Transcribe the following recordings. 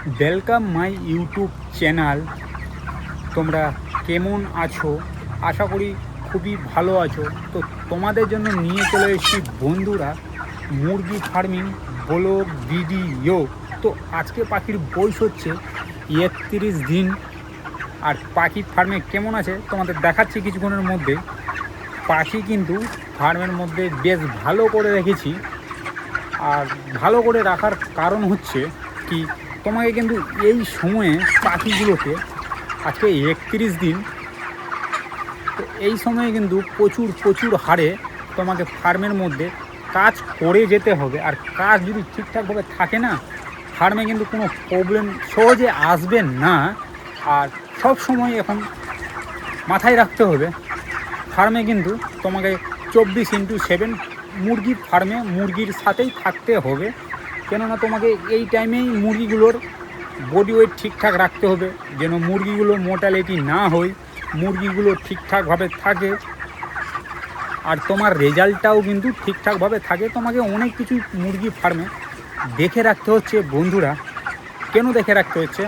Welcome my YouTube channel. তোমরা কেমন আছো? আশা করি খুবই ভালো আছো। তো তোমাদের জন্য নিয়ে চলে এসেছি বন্ধুরা মুরগি ফার্মিং ব্লগ ভিডিও। তো আজকে পাখির বয়স হচ্ছে 31 দিন। আর পাখি ফার্মে কেমন আছে তোমাদের দেখাচ্ছি কিছুক্ষণের মধ্যে। পাখি কিন্তু ফার্মের মধ্যে বেশ ভালো করে রেখেছি। আর ভালো করে রাখার কারণ হচ্ছে কি, তোমাকে কিন্তু এই সময়ে পাখিগুলোকে, আজকে 31 দিন, তো এই সময়ে কিন্তু প্রচুর প্রচুর হারে তোমাকে ফার্মের মধ্যে কাজ করে যেতে হবে। আর কাজ যদি ঠিকঠাকভাবে থাকে না, ফার্মে কিন্তু কোনো প্রবলেম সহজে আসবে না। আর সব সময় এখন মাথায় রাখতে হবে, ফার্মে কিন্তু তোমাকে 24x7 মুরগি ফার্মে মুরগির সাথেই থাকতে হবে। কেননা তোমাকে এই টাইমেই মুরগিগুলোর বডি ওয়েট ঠিকঠাক রাখতে হবে, যেন মুরগিগুলো মোর্টালিটি না হয়, মুরগিগুলো ঠিকঠাকভাবে থাকে, আর তোমার রেজাল্টটাও কিন্তু ঠিকঠাকভাবে থাকে। তোমাকে অনেক কিছু মুরগি ফার্মে দেখে রাখতে হচ্ছে বন্ধুরা। কেন দেখে রাখতে হচ্ছে?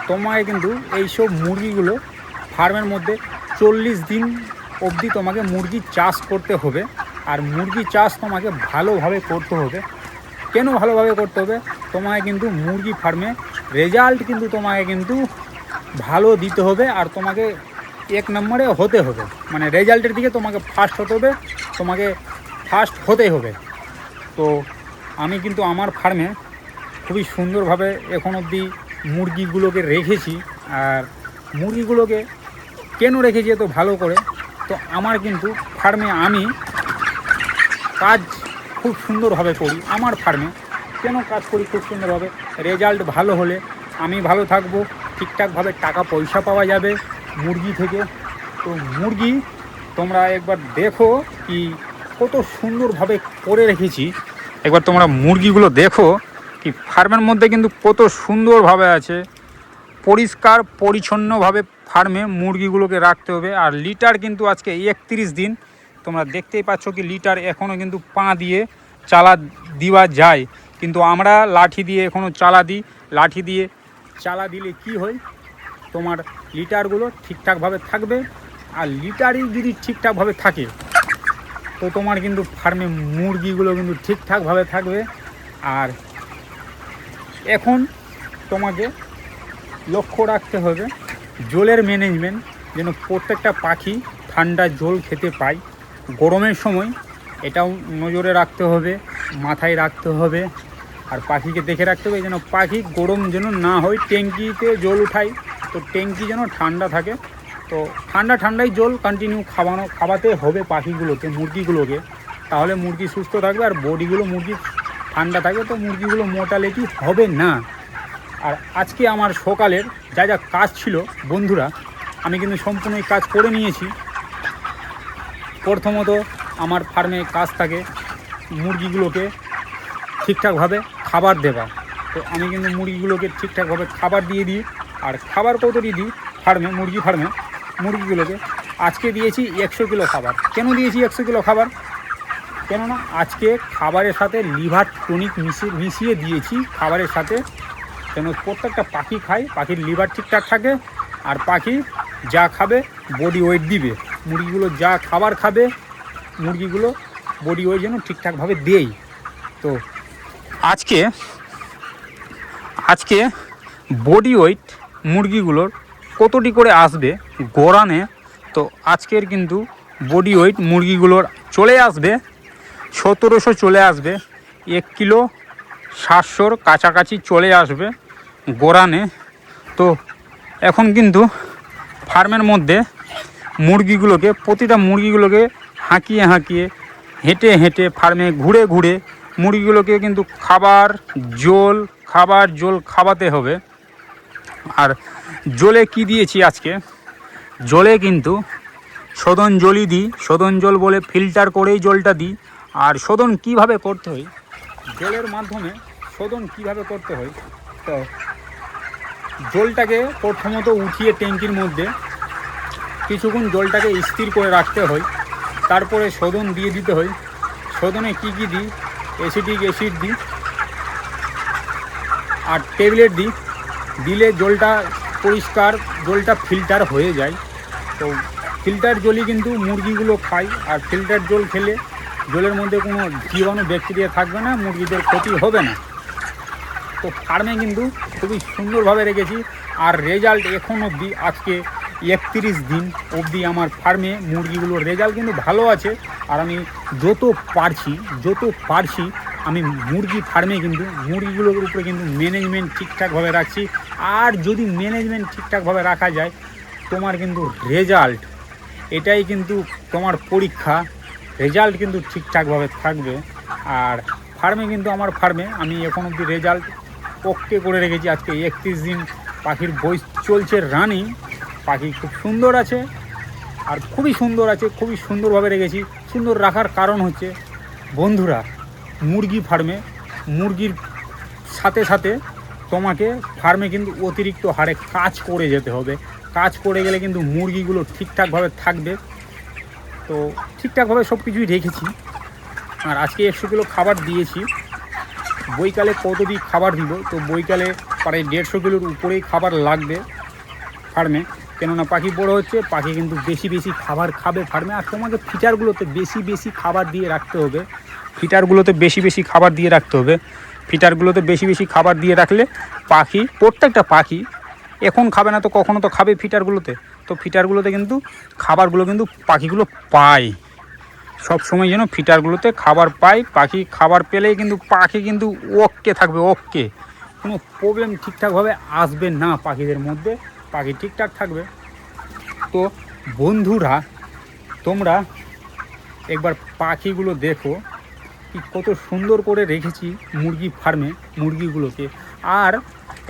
তোমাকে কিন্তু এইসব মুরগিগুলো ফার্মের মধ্যে 40 দিন অবধি তোমাকে মুরগি চাষ করতে হবে। আর মুরগি চাষ তোমাকে ভালোভাবে করতে হবে। কেন ভালোভাবে করতে হবে? তোমাকে কিন্তু মুরগি ফার্মে রেজাল্ট কিন্তু তোমাকে কিন্তু ভালো দিতে হবে। আর তোমাকে 1 নম্বরে হতে হবে, মানে রেজাল্টের দিকে তোমাকে ফার্স্ট হতে হবে, তোমাকে ফার্স্ট হতে হবে। তো আমি কিন্তু আমার ফার্মে খুবই সুন্দরভাবে এখন অবধি মুরগিগুলোকে রেখেছি। আর মুরগিগুলোকে কেন রেখেছি এত ভালো করে? তো আমার কিন্তু ফার্মে আমি কাজ খুব সুন্দরভাবে করি। আমার ফার্মে কেন কাজ করি খুব সুন্দরভাবে? রেজাল্ট ভালো হলে আমি ভালো থাকবো, ঠিকঠাকভাবে টাকা পয়সা পাওয়া যাবে মুরগি থেকে। তো মুরগি তোমরা একবার দেখো কি কত সুন্দরভাবে করে রেখেছি। একবার তোমরা মুরগিগুলো দেখো কি ফার্মের মধ্যে কিন্তু কত সুন্দরভাবে আছে। পরিষ্কার পরিচ্ছন্নভাবে ফার্মে মুরগিগুলোকে রাখতে হবে। আর লিটার কিন্তু আজকে 31 দিন, তোমরা দেখতেই পাচ্ছ কি লিটার এখনও কিন্তু পা দিয়ে চালা দেওয়া যায়, কিন্তু আমরা লাঠি দিয়ে এখনও চালা দিই। লাঠি দিয়ে চালা দিলে কি হয়, তোমার লিটারগুলো ঠিকঠাকভাবে থাকবে। আর লিটারই যদি ঠিকঠাকভাবে থাকে তো তোমার কিন্তু ফার্মে মুরগিগুলো কিন্তু ঠিকঠাকভাবে থাকবে। আর এখন তোমাকে লক্ষ্য রাখতে হবে জলের ম্যানেজমেন্ট, যেন প্রত্যেকটা পাখি ঠান্ডা জল খেতে পায়। গরমের সময় এটাও নজরে রাখতে হবে, মাথায় রাখতে হবে। আর পাখিকে দেখে রাখতে হবে যেন পাখি গরম যেন না হয়। ট্যাঙ্কিতে জল উঠাই তো ট্যাঙ্কি যেন ঠান্ডা থাকে। তো ঠান্ডাই জল কন্টিনিউ খাওয়াতে হবে পাখিগুলোকে, মুরগিগুলোকে। তাহলে মুরগি সুস্থ থাকবে আর বডিগুলো মুরগি ঠান্ডা থাকবে, তো মুরগিগুলো মোর্টালিটি হবে না। আর আজকে আমার সকালের যা যা কাজ ছিল বন্ধুরা, আমি কিন্তু সম্পূর্ণ এই কাজ করে নিয়েছি। প্রথমত আমার ফার্মে কাজ থাকে মুরগিগুলোকে ঠিকঠাকভাবে খাবার দেওয়া। তো আমি কিন্তু মুরগিগুলোকে ঠিকঠাকভাবে খাবার দিয়ে দিই। আর খাবার কতটি দিই ফার্মে, মুরগি ফার্মে মুরগিগুলোকে আজকে দিয়েছি 100 কিলো খাবার। কেন দিয়েছি 100 কিলো খাবার? কেননা আজকে খাবারের সাথে লিভার টনিক মিশিয়ে দিয়েছি খাবারের সাথে, যেন প্রত্যেকটা পাখি খায়, পাখির লিভার ঠিকঠাক থাকে। আর পাখি যা খাবে বডি ওয়েট দিবে। মুরগিগুলো যা খাবার খাবে মুরগিগুলো বডি ওয়েট যেন ঠিকঠাকভাবে দেয়। তো আজকে বডি ওয়েট মুরগিগুলোর কতটি করে আসবে গোরানে, তো আজকের কিন্তু বডি ওয়েট মুরগিগুলোর চলে আসবে 1700, চলে আসবে 1 কিলো 700-র কাছাকাছি চলে আসবে গোরানে। তো এখন কিন্তু ফার্মের মধ্যে মুরগিগুলোকে, প্রতিটা মুরগিগুলোকে হাঁকিয়ে হেঁটে হেঁটে ফার্মে ঘুরে ঘুরে মুরগিগুলোকে কিন্তু খাবার জল খাওয়াতে হবে। আর জলে কি দিয়েছি আজকে? জলে কিন্তু শোধন জলই দিই। শোধন জল বলে ফিল্টার করেই জলটা দিই। আর শোধন কিভাবে করতে হয়, জলের মাধ্যমে শোধন কিভাবে করতে হয়, তো জলটাকে প্রথমত উঠিয়ে ট্যাঙ্কির মধ্যে কিছুক্ষণ জলটাকে স্থির করে রাখতে হয়। তারপরে শোধন দিয়ে দিতে হয়। শোধনে কি দিই? অ্যাসিটিক অ্যাসিড দিই আর ট্যাবলেট দিই। দিলে জলটা পরিষ্কার, জলটা ফিল্টার হয়ে যায়। তো ফিল্টার জলই কিন্তু মুরগিগুলো খায়, আর ফিল্টার জল খেলে জলের মধ্যে কোনো জীবাণু ব্যাকটেরিয়া থাকবে না, মুরগিদের ক্ষতি হবে না। তো ফার্মে কিন্তু খুবই সুন্দরভাবে রেখেছি। আর রেজাল্ট এখন অবধি আজকে 31 দিন অবধি আমার ফার্মে মুরগিগুলোর রেজাল্ট কিন্তু ভালো আছে। আর আমি যত পারছি আমি মুরগি ফার্মে কিন্তু মুরগিগুলোর উপরে কিন্তু ম্যানেজমেন্ট ঠিকঠাকভাবে রাখছি। আর যদি ম্যানেজমেন্ট ঠিকঠাকভাবে রাখা যায়, তোমার কিন্তু রেজাল্ট, এটাই কিন্তু তোমার পরীক্ষা, রেজাল্ট কিন্তু ঠিকঠাকভাবে থাকবে। আর ফার্মে কিন্তু আমার ফার্মে আমি এখন অবধি রেজাল্ট ওকে করে রেখেছি। আজকে 31 দিন পাখির বয়স চলছে রানিং। পাখি খুব সুন্দর আছে, আর খুবই সুন্দর আছে, খুবই সুন্দরভাবে রেখেছি। সুন্দর রাখার কারণ হচ্ছে বন্ধুরা, মুরগি ফার্মে মুরগির সাথে সাথে তোমাকে ফার্মে কিন্তু অতিরিক্ত হারে কাজ করে যেতে হবে। কাজ করে গেলে কিন্তু মুরগিগুলো ঠিকঠাকভাবে থাকবে। তো ঠিকঠাকভাবে সব কিছুই রেখেছি। আর আজকে 100 কিলো খাবার দিয়েছি। বৈকালে কতটি খাবার দিব, তো বৈকালে প্রায় 150 কিলোর উপরেই খাবার লাগবে ফার্মে। কেননা পাখি বড় হচ্ছে, পাখি কিন্তু বেশি বেশি খাবার খাবে ফার্মে। আর তোমাকে ফিটারগুলোতে বেশি বেশি খাবার দিয়ে রাখতে হবে। ফিটারগুলোতে বেশি বেশি খাবার দিয়ে রাখলে পাখি, প্রত্যেকটা পাখি এখন খাবে না তো কখনো তো খাবে ফিটারগুলোতে। তো ফিটারগুলোতে কিন্তু খাবারগুলো কিন্তু পাখিগুলো পায়, সব সময় যেন ফিটারগুলোতে খাবার পায়। পাখি খাবার পেলেই কিন্তু পাখি কিন্তু ওকে থাকবে, ওকে, কোনো প্রবলেম ঠিকঠাকভাবে আসবে না পাখিদের মধ্যে, পাখি ঠিকঠাক থাকবে। তো বন্ধুরা, তোমরা একবার পাখিগুলো দেখো কি কত সুন্দর করে রেখেছি মুরগি ফার্মে মুরগিগুলোকে। আর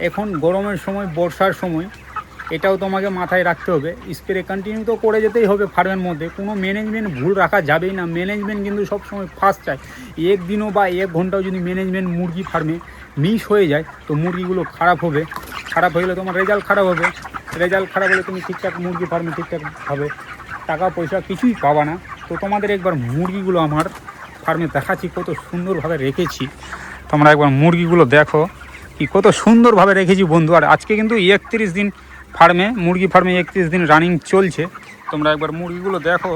এখন গরমের সময়, বর্ষার সময়, এটাও তোমাকে মাথায় রাখতে হবে, স্প্রে কন্টিনিউ তো করে যেতেই হবে ফার্মের মধ্যে। কোনো ম্যানেজমেন্ট ভুল রাখা যাবেই না। ম্যানেজমেন্ট কিন্তু সবসময় ফার্স্ট চাই। একদিনও বা 1 ঘন্টাও যদি ম্যানেজমেন্ট মুরগি ফার্মে মিস হয়ে যায়, তো মুরগিগুলো খারাপ হবে। খারাপ হয়ে গেলে তোমার রেজাল্ট খারাপ হবে। রেজাল্ট খারাপ হলে তুমি ঠিকঠাক মুরগি ফার্মে ঠিকঠাকভাবে টাকা পয়সা কিছুই পাবা না। তো তোমাদের একবার মুরগিগুলো আমার ফার্মে দেখাচ্ছি, কত সুন্দরভাবে রেখেছি। তোমরা একবার মুরগিগুলো দেখো কি কত সুন্দরভাবে রেখেছি বন্ধু। আর আজকে কিন্তু 31 দিন মুরগি ফার্মে 31 দিন রানিং চলছে। তোমরা একবার মুরগিগুলো দেখো।